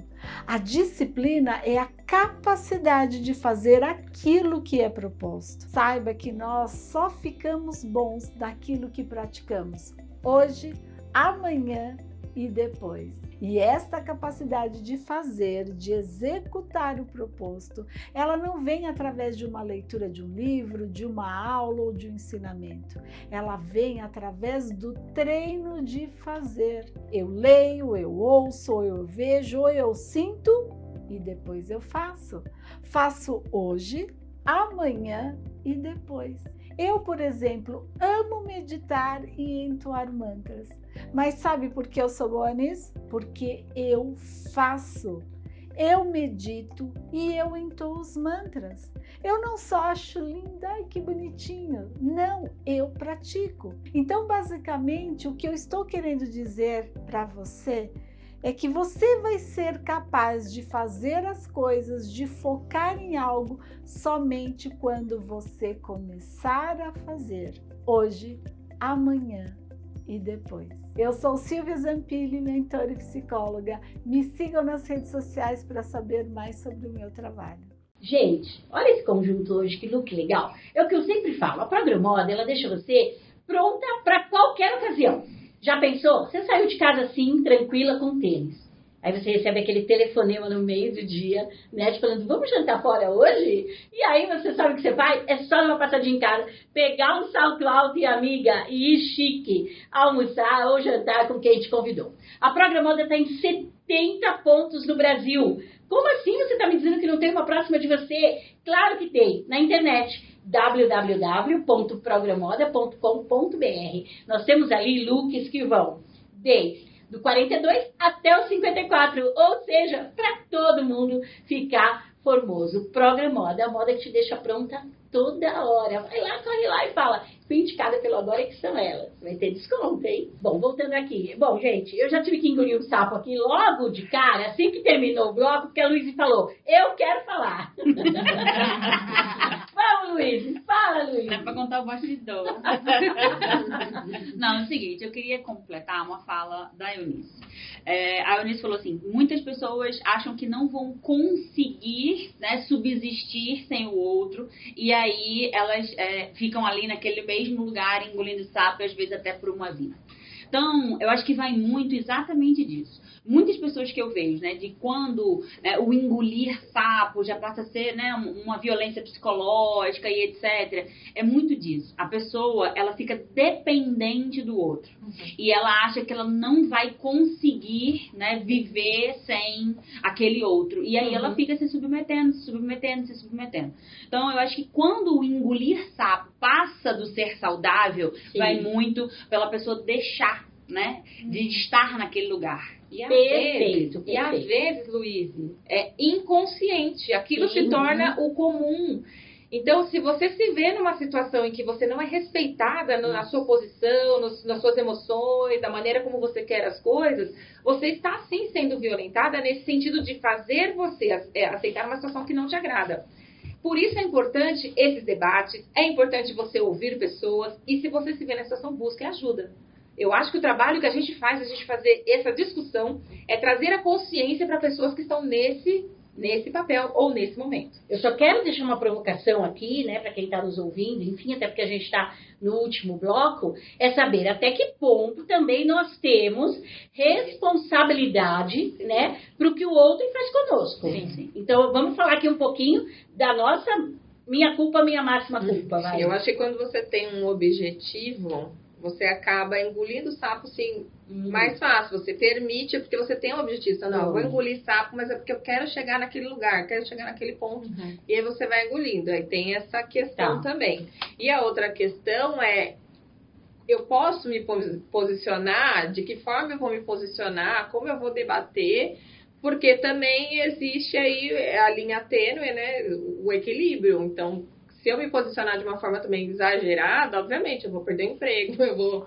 A disciplina é a capacidade de fazer aquilo que é proposto. Saiba que nós só ficamos bons naquilo que praticamos, hoje, amanhã e depois. E esta capacidade de fazer, de executar o proposto, ela não vem através de uma leitura de um livro, de uma aula ou de um ensinamento. Ela vem através do treino de fazer. Eu leio, eu ouço, ou eu vejo, ou eu sinto e depois eu faço. Faço hoje, amanhã e depois. Eu, por exemplo, amo meditar e entoar mantras. Mas sabe por que eu sou boa nisso? Porque eu faço. Eu medito e eu entoo os mantras. Eu não só acho linda, ai que bonitinho. Não, eu pratico. Então, basicamente, o que eu estou querendo dizer para você é que você vai ser capaz de fazer as coisas, de focar em algo somente quando você começar a fazer. Hoje, amanhã e depois. Eu sou Silvia Zampilli, mentora e psicóloga. Me sigam nas redes sociais para saber mais sobre o meu trabalho. Gente, olha esse conjunto hoje, que look legal. É o que eu sempre falo, a Programoda, ela deixa você pronta para qualquer ocasião. Já pensou? Você saiu de casa assim, tranquila, com tênis. Aí você recebe aquele telefonema no meio do dia, né, te falando, vamos jantar fora hoje? E aí você sabe o que você faz? É só uma passadinha em casa, pegar um salto alto e amiga, e ir chique, almoçar ou jantar com quem te convidou. A Programoda está em 70 pontos no Brasil. Como assim você está me dizendo que não tem uma próxima de você? Claro que tem, na internet. www.programoda.com.br. Nós temos ali looks que vão desde do 42 até o 54, ou seja, para todo mundo ficar formoso. Programoda, a moda que te deixa pronta toda hora. Vai lá, corre lá e fala, fui indicada pelo Agora que são elas. Vai ter desconto, hein? Bom, voltando aqui. Bom, gente, eu já tive que engolir um sapo aqui logo de cara, assim que terminou o bloco, porque a Luísa falou, eu quero falar. Vamos, Luiz. Fala, Luiz. É pra contar o bastidor. Não, é o seguinte, eu queria completar uma fala da Eunice. A Eunice falou assim, muitas pessoas acham que não vão conseguir, né, subsistir sem o outro, e aí elas ficam ali naquele mesmo lugar, engolindo sapo, e às vezes até por uma vida. Então, eu acho que vai muito exatamente disso. Muitas pessoas que eu vejo, né, de quando o engolir sapo já passa a ser, né, uma violência psicológica e etc. É muito disso. A pessoa, ela fica dependente do outro. E ela acha que ela não vai conseguir, né, viver sem aquele outro. E aí ela fica se submetendo. Então, eu acho que quando o engolir sapo passa do ser saudável, vai muito pela pessoa deixar, né, de estar naquele lugar. E às vezes, Luiz, é inconsciente. Aquilo se torna o comum. Então, se você se vê numa situação em que você não é respeitada na sua posição, nas suas emoções, da maneira como você quer as coisas, você está, sim, sendo violentada nesse sentido de fazer você aceitar uma situação que não te agrada. Por isso é importante esses debates, é importante você ouvir pessoas e, se você se vê nessa situação, busque ajuda. Eu acho que o trabalho que a gente fazer essa discussão, é trazer a consciência para pessoas que estão nesse papel ou nesse momento. Eu só quero deixar uma provocação aqui, né, para quem está nos ouvindo, enfim, até porque a gente está no último bloco, é saber até que ponto também nós temos responsabilidade, né, para o que o outro faz conosco. Sim. Então, vamos falar aqui um pouquinho da nossa minha culpa, minha máxima culpa. Vai. Eu acho que quando você tem um objetivo, você acaba engolindo sapo, sim, mais fácil. Você permite, porque você tem um objetivo. Então, não, eu vou engolir sapo, mas é porque eu quero chegar naquele lugar, quero chegar naquele ponto. E aí você vai engolindo. Aí tem essa questão também. E a outra questão é, eu posso me posicionar, de que forma eu vou me posicionar, como eu vou debater, porque também existe aí a linha tênue, né, o equilíbrio. Então, se eu me posicionar de uma forma também exagerada, obviamente, eu vou perder o emprego, eu vou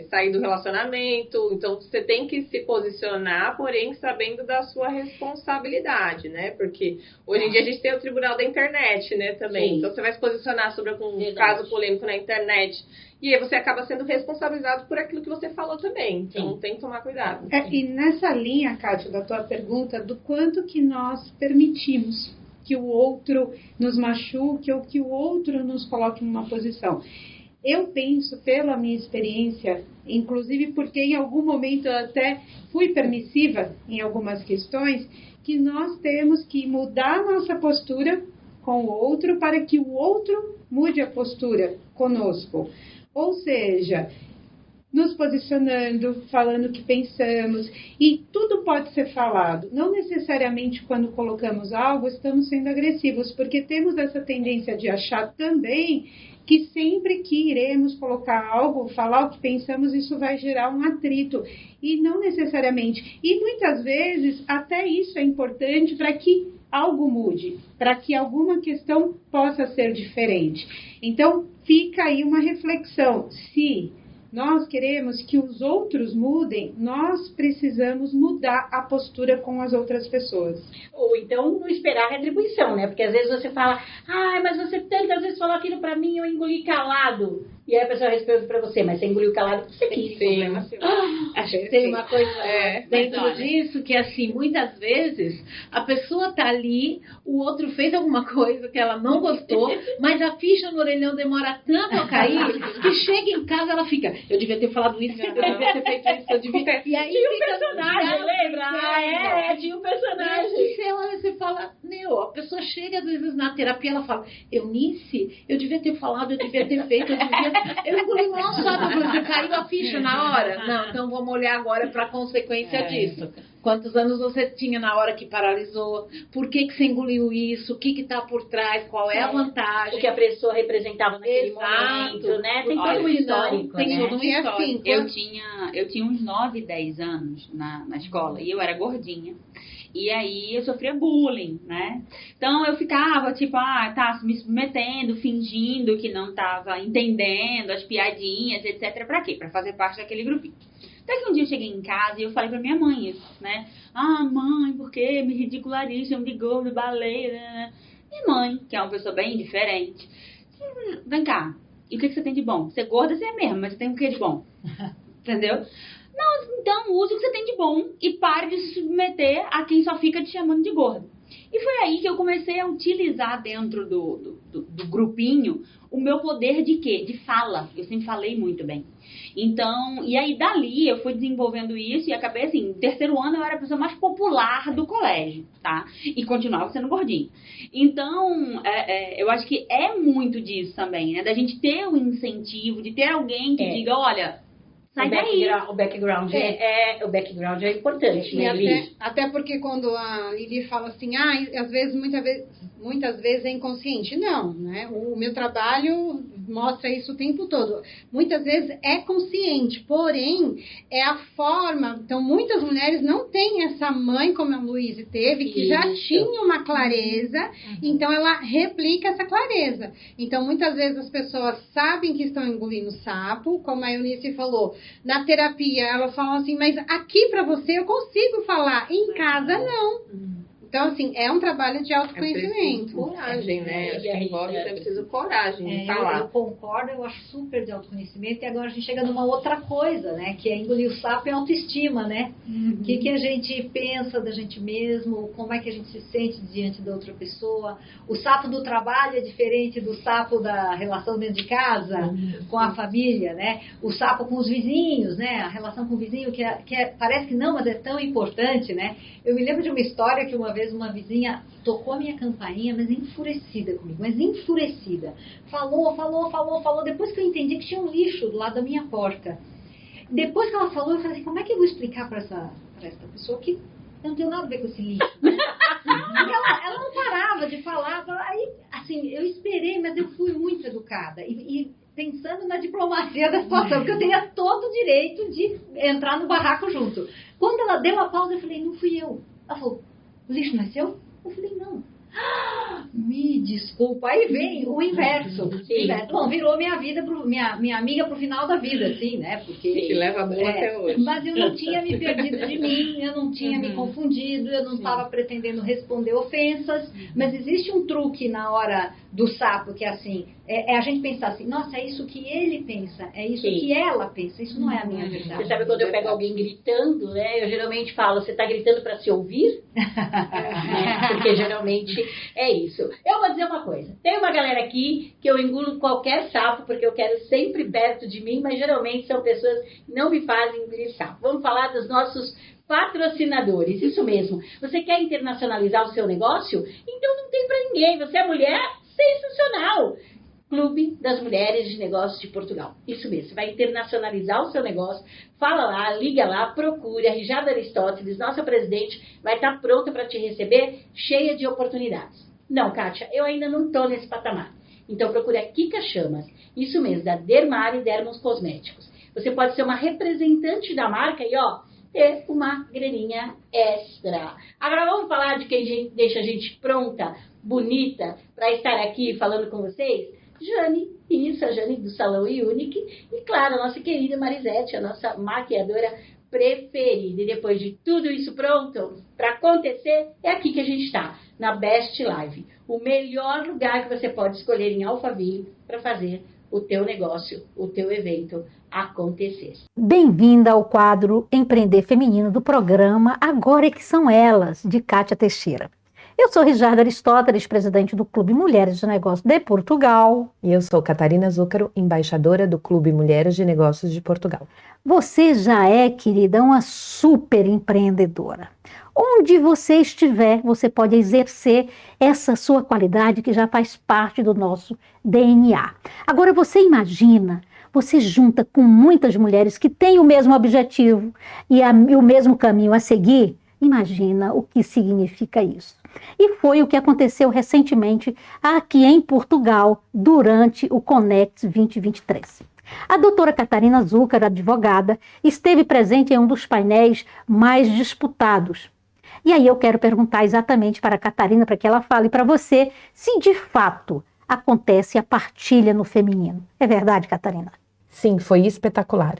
sair do relacionamento. Então, você tem que se posicionar, porém, sabendo da sua responsabilidade, né? Porque hoje em dia a gente tem o tribunal da internet, né, também. Sim. Então, você vai se posicionar sobre algum caso polêmico na internet, e aí você acaba sendo responsabilizado por aquilo que você falou também. Então, tem que tomar cuidado. E nessa linha, Kátia, da tua pergunta, do quanto que nós permitimos que o outro nos machuque ou que o outro nos coloque numa posição. Eu penso, pela minha experiência, inclusive porque em algum momento eu até fui permissiva em algumas questões, que nós temos que mudar a nossa postura com o outro para que o outro mude a postura conosco. Ou seja, nos posicionando, falando o que pensamos, e tudo pode ser falado. Não necessariamente quando colocamos algo estamos sendo agressivos, porque temos essa tendência de achar também que sempre que iremos colocar algo, falar o que pensamos, isso vai gerar um atrito. E não necessariamente. E muitas vezes até isso é importante para que algo mude, para que alguma questão possa ser diferente. Então, fica aí uma reflexão. Se nós queremos que os outros mudem, nós precisamos mudar a postura com as outras pessoas. Ou então não esperar a retribuição, né? Porque às vezes você fala, mas você tantas vezes falou aquilo pra mim, eu engoli calado. E aí a pessoa responde pra você, mas você engoliu calado porque você quis. Acho que tem uma coisa dentro disso, que assim, muitas vezes a pessoa tá ali, o outro fez alguma coisa que ela não gostou, mas a ficha no orelhão demora tanto a cair, que chega em casa ela fica, eu devia ter falado isso, eu devia ter feito isso, eu devia... E aí tinha um personagem, lembra? Tinha um personagem. E você olha, você fala, a pessoa chega às vezes na terapia, ela fala, Eunice, eu devia ter falado, eu devia ter feito, eu engoli mal só, você caiu a ficha na hora. Não, então vamos olhar agora para a consequência disso. Quantos anos você tinha na hora que paralisou? Por que você engoliu isso? O que está por trás? Qual é a vantagem? O que a pessoa representava naquele momento, né? Tem todo um histórico, tem todo um histórico. Assim, eu tinha uns 9, 10 anos na escola e eu era gordinha. E aí eu sofria bullying, né? Então eu ficava tipo, me submetendo, fingindo que não tava entendendo as piadinhas, etc. Pra quê? Pra fazer parte daquele grupinho. Até que um dia eu cheguei em casa e eu falei pra minha mãe isso, né? Mãe, por que me ridicularizam de gordo, baleia, né? Minha mãe, que é uma pessoa bem diferente. Vem cá, e o que você tem de bom? Você é gorda, você é mesmo, mas você tem o que de bom? Entendeu? Não, então use o que você tem de bom e pare de se submeter a quem só fica te chamando de gorda. E foi aí que eu comecei a utilizar dentro do grupinho o meu poder de quê? De fala. Eu sempre falei muito bem. Então, e aí dali eu fui desenvolvendo isso e acabei assim, no terceiro ano eu era a pessoa mais popular do colégio, tá? E continuava sendo gordinha. Então, eu acho que é muito disso também, né? Da gente ter o incentivo, de ter alguém que diga, olha, sai daí. O background é importante, né, até porque quando a Lili fala assim, às vezes, muitas vezes é inconsciente. Não, né? O meu trabalho mostra isso o tempo todo. Muitas vezes é consciente, porém, é a forma. Então, muitas mulheres não têm essa mãe como a Luíse teve, que já tinha uma clareza, então ela replica essa clareza. Então, muitas vezes as pessoas sabem que estão engolindo sapo, como a Eunice falou. Na terapia, elas falam assim, mas aqui pra você eu consigo falar, em casa não. Então, assim, é um trabalho de autoconhecimento. Coragem, né? Acho que envolve, é preciso coragem de falar. Eu concordo, eu acho super de autoconhecimento. E agora a gente chega numa outra coisa, né? Que é engolir o sapo e autoestima, né? O que a gente pensa da gente mesmo, como é que a gente se sente diante da outra pessoa. O sapo do trabalho é diferente do sapo da relação dentro de casa, com a família, né? O sapo com os vizinhos, né? A relação com o vizinho, parece que não, mas é tão importante, né? Eu me lembro de uma história que uma vez uma vizinha tocou a minha campainha, mas enfurecida comigo, mas enfurecida. Falou. Depois que eu entendi que tinha um lixo do lado da minha porta. Depois que ela falou, eu falei assim, como é que eu vou explicar para essa pessoa que eu não tenho nada a ver com esse lixo? Né? ela não parava de falar. Aí, assim, eu esperei, mas eu fui muito educada. E pensando na diplomacia da situação, porque eu teria todo o direito de entrar no barraco junto. Quando ela deu a pausa, eu falei, não fui eu. Ela falou, o lixo não é seu? Eu falei, não. Me desculpa. Aí vem o inverso. Bom, virou minha vida, minha amiga pro final da vida, assim, né? Porque que leva a boa até hoje. Mas eu não tinha me perdido de mim, eu não tinha me confundido, eu não estava pretendendo responder ofensas. Mas existe um truque na hora do sapo, que é assim, a gente pensar assim, nossa, é isso que ele pensa, é isso que ela pensa, isso não é a minha verdade. Você sabe quando eu pego alguém gritando, né? Eu geralmente falo, você tá gritando para se ouvir? Porque geralmente é isso. Eu vou dizer uma coisa, tem uma galera aqui que eu engulo qualquer sapo, porque eu quero sempre perto de mim, mas geralmente são pessoas que não me fazem engolir sapo. Vamos falar dos nossos patrocinadores, isso mesmo. Você quer internacionalizar o seu negócio? Então não tem para ninguém, você é mulher? Sensacional! Clube das Mulheres de Negócios de Portugal. Isso mesmo, você vai internacionalizar o seu negócio, fala lá, liga lá, procure, a Rijada Aristóteles, nossa presidente, vai estar pronta para te receber, cheia de oportunidades. Não, Kátia, eu ainda não estou nesse patamar. Então procure a Kika Chamas, isso mesmo, da Dermar e Dermos Cosméticos. Você pode ser uma representante da marca e, ter uma graninha extra. Agora vamos falar de quem deixa a gente pronta, bonita, para estar aqui falando com vocês? Jane, isso, a Jane do Salão Unique. E claro, a nossa querida Marisete, a nossa maquiadora preferida. E depois de tudo isso pronto para acontecer, é aqui que a gente está, na Best Live. O melhor lugar que você pode escolher em Alphaville para fazer o teu negócio, o teu evento acontecer. Bem-vinda ao quadro Empreender Feminino do programa Agora é que São Elas, de Kátia Teixeira. Eu sou Rijada Aristóteles, presidente do Clube Mulheres de Negócios de Portugal. E eu sou Catarina Zúcaro, embaixadora do Clube Mulheres de Negócios de Portugal. Você já é, querida, uma super empreendedora. Onde você estiver, você pode exercer essa sua qualidade que já faz parte do nosso DNA. Agora, você imagina, você junta com muitas mulheres que têm o mesmo objetivo e o mesmo caminho a seguir. Imagina o que significa isso. E foi o que aconteceu recentemente aqui em Portugal, durante o Connect 2023. A doutora Catarina Zúcaro, advogada, esteve presente em um dos painéis mais disputados. E aí eu quero perguntar exatamente para a Catarina, para que ela fale para você, se de fato acontece a partilha no feminino. É verdade, Catarina? Sim, foi espetacular.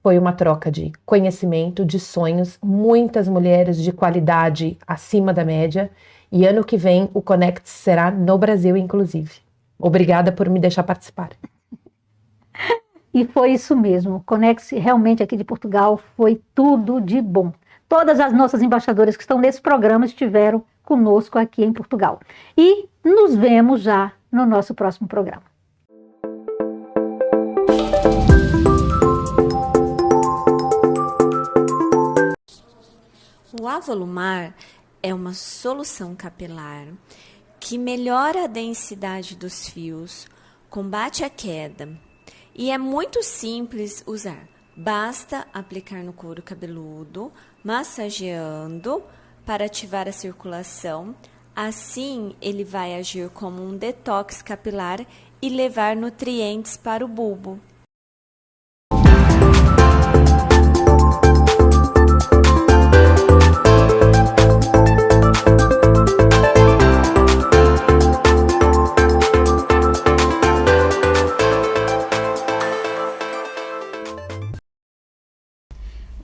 Foi uma troca de conhecimento, de sonhos, muitas mulheres de qualidade acima da média. E ano que vem o Conecte será no Brasil, inclusive. Obrigada por me deixar participar. E foi isso mesmo. O Conecte realmente aqui de Portugal foi tudo de bom. Todas as nossas embaixadoras que estão nesse programa estiveram conosco aqui em Portugal. E nos vemos já no nosso próximo programa. O Avolumar é uma solução capilar que melhora a densidade dos fios, combate a queda e é muito simples usar. Basta aplicar no couro cabeludo, massageando para ativar a circulação. Assim, ele vai agir como um detox capilar e levar nutrientes para o bulbo.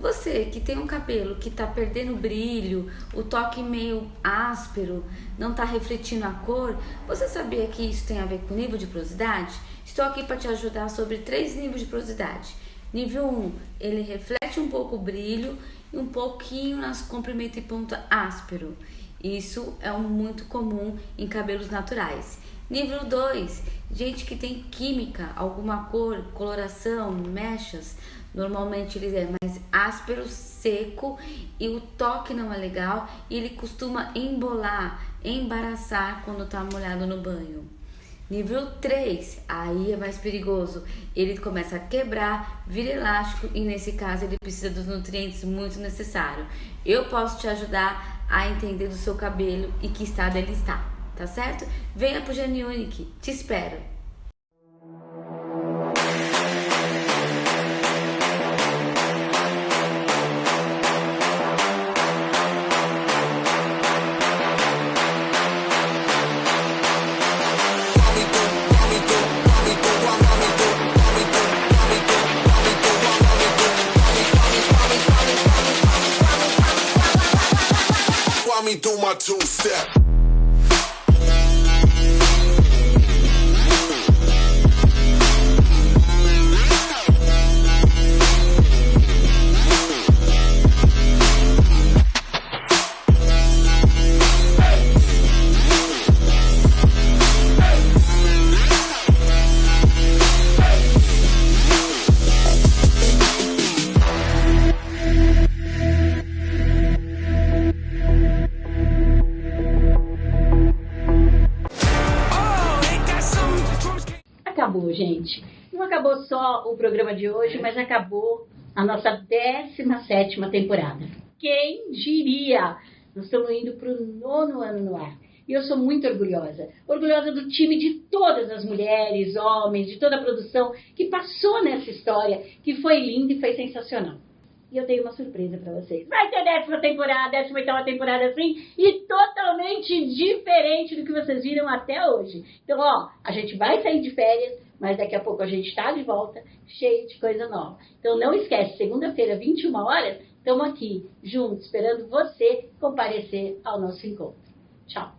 Você que tem um cabelo que está perdendo brilho, o toque meio áspero, não está refletindo a cor, você sabia que isso tem a ver com nível de porosidade? Estou aqui para te ajudar sobre 3 níveis de porosidade. Nível 1, ele reflete um pouco o brilho e um pouquinho nas comprimento e ponta áspero. Isso é muito comum em cabelos naturais. Nível 2, gente que tem química, alguma cor, coloração, mechas. Normalmente ele é mais áspero, seco e o toque não é legal e ele costuma embolar, embaraçar quando está molhado no banho. Nível 3, aí é mais perigoso, ele começa a quebrar, vira elástico e nesse caso ele precisa dos nutrientes muito necessários. Eu posso te ajudar a entender do seu cabelo e que estado ele está, tá certo? Venha pro Geniunic, te espero! Me do my two-step. Acabou, gente. Não acabou só o programa de hoje, mas acabou a nossa 17ª temporada. Quem diria? Nós estamos indo para o 9º ano no ar. E eu sou muito orgulhosa. Orgulhosa do time de todas as mulheres, homens, de toda a produção que passou nessa história, que foi linda e foi sensacional. E eu tenho uma surpresa para vocês. Vai ter 10ª temporada, 18ª temporada assim, e totalmente diferente do que vocês viram até hoje. Então, ó, a gente vai sair de férias, mas daqui a pouco a gente está de volta, cheio de coisa nova. Então, não esquece, segunda-feira, 21 horas, estamos aqui, juntos, esperando você comparecer ao nosso encontro. Tchau!